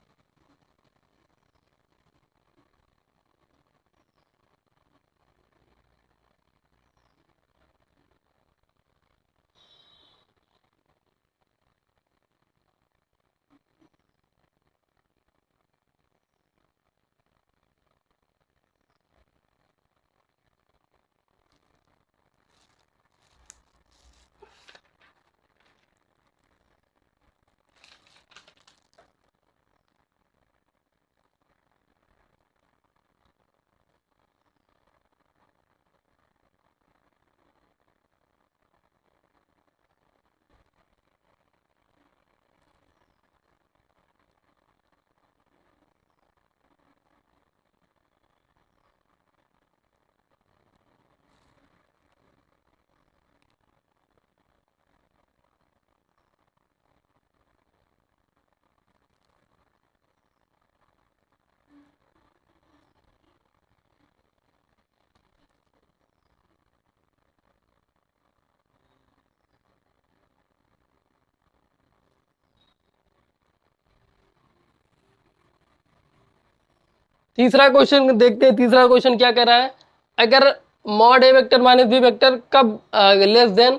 तीसरा क्वेश्चन देखते हैं। तीसरा क्वेश्चन क्या कह रहा है, अगर mod A vector minus B vector कब less than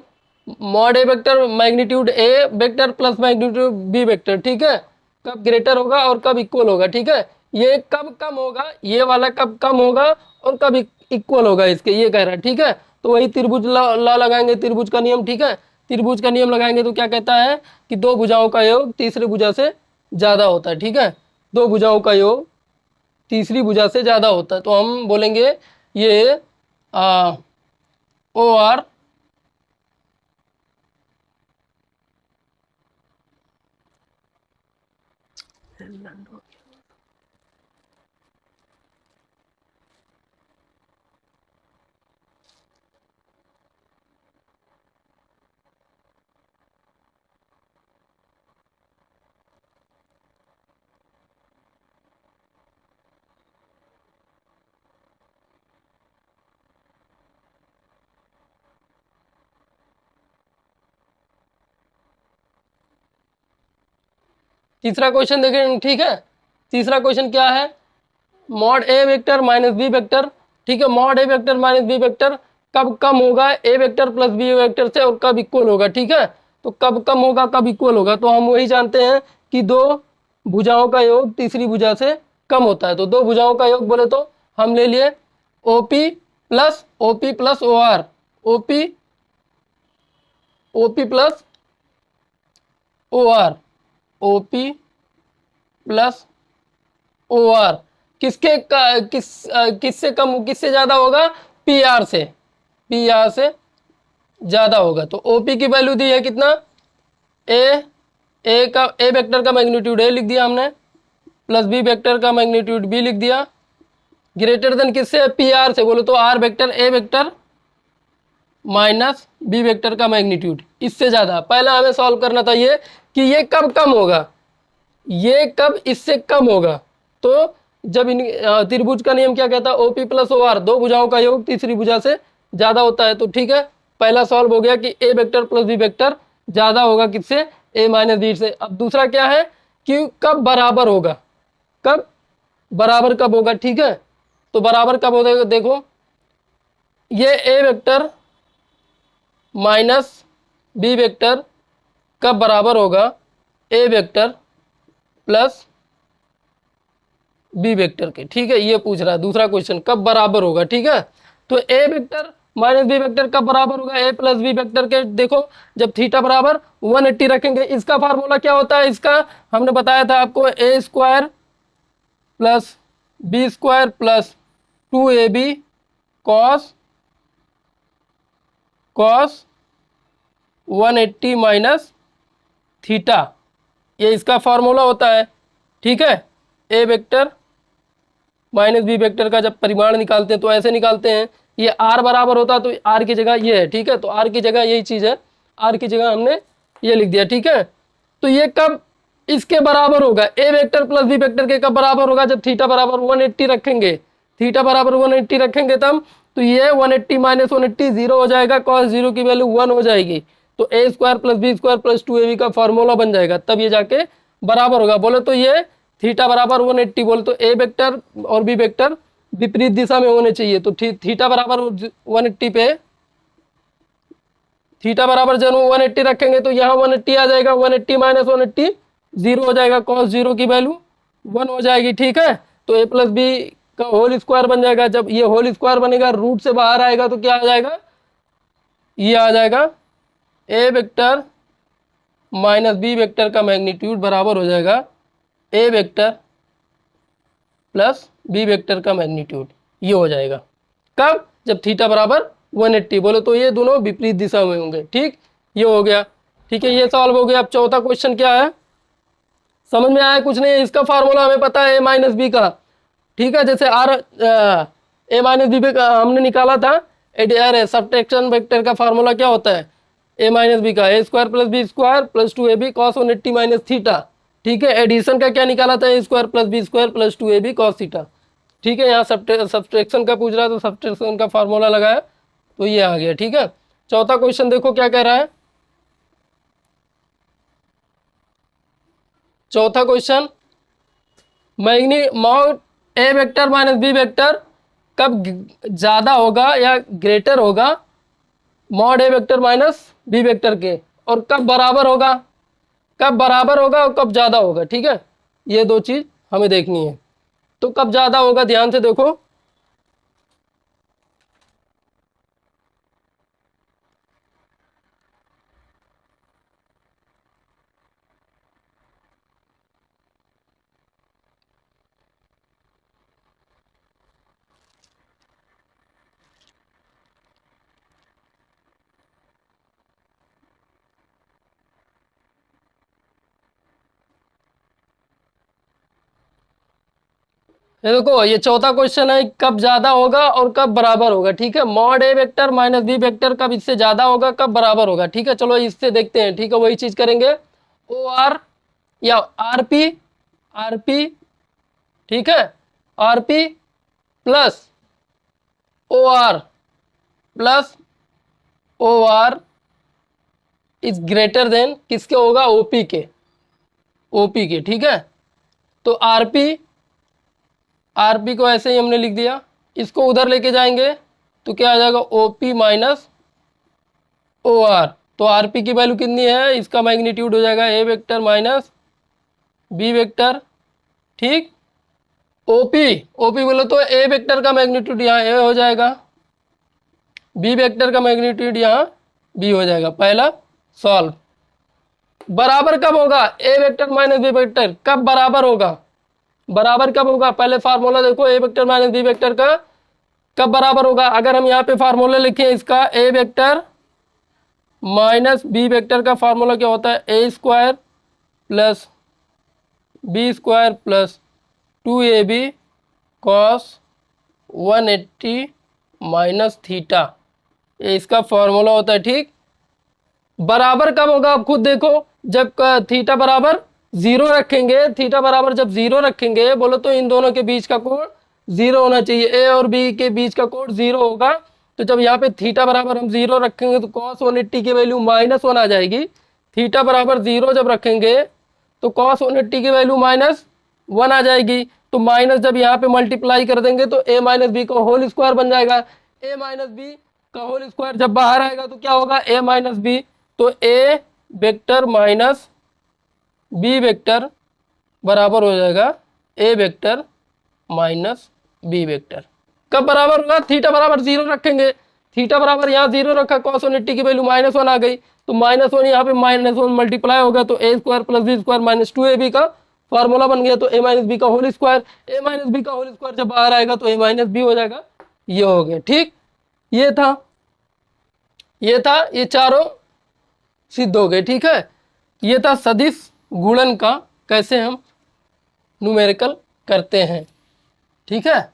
mod A vector magnitude A vector plus magnitude B vector, ठीक है, कब ग्रेटर होगा और कब इक्वल होगा, ठीक है। ये कब कम होगा, ये वाला कब कम होगा और कब इक्वल होगा इसके, ये कह रहा है, ठीक है। तो वही त्रिभुज लॉ लगाएंगे, त्रिभुज का नियम, ठीक है। त्रिभुज का नियम लगाएंगे तो क्या कहता है कि दो भुजाओं का योग तीसरी भुजा से ज़्यादा होता है, ठीक है। दो भुजाओं का योग तीसरी भुजा से ज़्यादा होता है, तो हम बोलेंगे ये ओ आर तीसरा क्वेश्चन देखें, ठीक है। तीसरा क्वेश्चन क्या है, mod A vector minus B vector, ठीक है। Mod A vector minus B vector कब कम होगा A vector plus B vector से और कब इक्वल होगा, ठीक है। तो कब कम होगा कब इक्वल होगा, तो हम वही जानते हैं कि दो भुजाओं का योग तीसरी भुजा से कम होता है। तो दो भुजाओं का योग बोले तो हम ले लिए OP plus O R, OP plus O R, OP plus O R किससे कम किससे ज़्यादा होगा, पी आर से, पी आर से ज़्यादा होगा। तो ओपी की वैल्यू दी है कितना, ए वेक्टर का मैग्नीट्यूड ए लिख दिया हमने, प्लस बी वेक्टर का मैग्नीट्यूड बी लिख दिया, ग्रेटर देन किससे, पी आर से, बोलो तो R vector A vector minus B vector का मैग्नीट्यूड इससे ज़्यादा। पहला हमें सॉल्व करना था ये कि ये कब कम होगा, ये कब इससे कम होगा। तो जब इन त्रिभुज का नियम क्या कहता है, ओपी प्लस ओ आर, दो भुजाओं का योग तीसरी भुजा से ज़्यादा होता है। तो ठीक है, पहला सॉल्व हो गया कि ए वेक्टर प्लस बी वेक्टर ज़्यादा होगा किससे, ए माइनस बी से। अब दूसरा क्या है कि कब बराबर होगा, कब बराबर कब होगा, ठीक है। तो बराबर कब होगा, देखो ये ए वेक्टर माइनस बी वेक्टर कब बराबर होगा A vector plus B vector के, ठीक है। ये पूछ रहा है दूसरा क्वेश्चन, कब बराबर होगा, ठीक है। तो A vector minus B vector कब बराबर होगा ए प्लस बी वेक्टर के, देखो जब थीटा बराबर 180 रखेंगे। इसका फार्मूला क्या होता है, इसका हमने बताया था आपको, A square plus B square plus 2ab cos 180 minus theta, ये इसका फॉर्मूला होता है। ठीक है, A vector minus B vector का जब परिमाण निकालते हैं तो ऐसे निकालते हैं, ये आर बराबर होता है तो आर की जगह ये है। ठीक है, तो आर की जगह यही चीज़ है, आर की जगह हमने ये लिख दिया। ठीक है, तो ये कब इसके बराबर होगा, A vector plus B vector के कब बराबर होगा, जब थीटा बराबर 180 रखेंगे, थीटा बराबर 180 रखेंगे तब, तो ये 180 माइनस 180 जीरो हो जाएगा, कॉस जीरो की वैल्यू 1 हो जाएगी, तो A square plus B square plus 2ab का फॉर्मूला बन जाएगा, तब ये जाके बराबर होगा। बोले तो ये थीटा बराबर 180, बोले तो ए वेक्टर और बी वेक्टर विपरीत दिशा में होने चाहिए, तो थीटा बराबर 180 पे थीटा बराबर जब 180 रखेंगे तो यहाँ 180 आ जाएगा, 180 माइनस 180 जीरो हो जाएगा, कॉस जीरो की वैल्यू 1 हो जाएगी। ठीक है, तो ए प्लस बी का होल स्क्वायर बन जाएगा, जब ये होल स्क्वायर बनेगा रूट से बाहर आएगा तो क्या आ जाएगा, ये आ जाएगा A vector minus B vector का मैग्नीट्यूड बराबर हो जाएगा A vector plus B vector का मैग्नीट्यूड, ये हो जाएगा कब, जब थीटा बराबर 180, बोले तो ये दोनों विपरीत दिशा में होंगे। ठीक, ये हो गया। ठीक है, ये सॉल्व हो गया। अब चौथा क्वेश्चन क्या है, समझ में आया, कुछ नहीं है, इसका फार्मूला हमें पता है ए माइनस बी का। ठीक है, जैसे आर ए माइनस बी का हमने निकाला था, सब्ट्रैक्शन वेक्टर का फार्मूला क्या होता है, ए माइनस बी का A square plus B square plus 2ab cos 180 minus theta. ठीक है, एडिशन का क्या निकाला था, A square plus B square plus 2ab cos theta. ठीक है, यहाँ सब्ट्रैक्शन का पूछ रहा है तो सब्ट्रैक्शन का फार्मूला लगाया तो ये आ गया। ठीक है, चौथा क्वेश्चन देखो क्या कह रहा है, चौथा question, mod A vector minus B vector कब ज़्यादा होगा या ग्रेटर होगा mod A vector minus B vector के, और कब बराबर होगा, कब बराबर होगा और कब ज़्यादा होगा। ठीक है, ये दो चीज़ हमें देखनी है। तो कब ज़्यादा होगा, ध्यान से देखो, ये देखो, ये चौथा क्वेश्चन है, कब ज्यादा होगा और कब बराबर होगा। ठीक है, mod A vector minus B vector कब इससे ज्यादा होगा, कब बराबर होगा। ठीक है, चलो इससे देखते हैं। ठीक है, वही चीज करेंगे, ओ आर या आर पी, आर पी, ठीक है, R P plus O R plus O R is greater than किसके होगा, ओपी के, ओपी के। ठीक है, तो आरपी को ऐसे ही हमने लिख दिया, इसको उधर लेके जाएंगे तो क्या आ जाएगा, ओपी माइनस ओ आर। तो आरपी की वैल्यू कितनी है, इसका मैग्नीट्यूड हो जाएगा A vector minus B vector. ठीक, ओपी बोलो तो ए वेक्टर का मैग्नीट्यूड यहाँ ए हो जाएगा, बी वेक्टर का मैग्नीट्यूड यहाँ बी हो जाएगा। पहला सॉल्व। बराबर कब होगा, A vector minus B vector कब बराबर होगा, बराबर कब होगा, पहले फार्मूला देखो, ए वेक्टर माइनस बी वेक्टर का कब बराबर होगा। अगर हम यहाँ पे फार्मूला लिखें इसका, A vector minus B vector का फार्मूला क्या होता है, A square plus B square plus 2ab cos 180 minus theta, ये इसका फॉर्मूला होता है। ठीक, बराबर कब होगा, आप खुद देखो, जब थीटा बराबर 0 रखेंगे, थीटा बराबर जब 0 रखेंगे, बोलो तो इन दोनों के बीच का कोण 0 होना चाहिए, ए और बी के बीच का कोण 0 होगा। तो जब यहाँ पे थीटा बराबर हम 0 रखेंगे तो कॉस 180 की वैल्यू -1 आ जाएगी। थीटा बराबर 0 जब रखेंगे तो कॉस 180 की वैल्यू -1 आ जाएगी। तो माइनस जब यहाँ पे मल्टीप्लाई कर देंगे तो ए माइनस बी का होल स्क्वायर बन जाएगा। ए माइनस बी का होल स्क्वायर जब बाहर आएगा तो क्या होगा, ए माइनस बी, तो A vector minus B vector बराबर हो जाएगा A vector minus B vector. कब बराबर होगा, थीटा बराबर 0 रखेंगे, थीटा बराबर यहाँ 0 रखा, कॉस 180 की वैल्यू -1 आ गई, तो -1 यहाँ पे -1 मल्टीप्लाई होगा तो A square plus B square minus 2ab का फार्मूला बन गया। तो a माइनस बी का whole square, a minus B का होल स्क्वायर जब बाहर आएगा तो a माइनस बी हो जाएगा। ये हो गया, ठीक। ये था, ये चारों सिद्ध हो गए, ठीक है। ये था सदिश गुणन का कैसे हम न्यूमेरिकल करते हैं, ठीक है।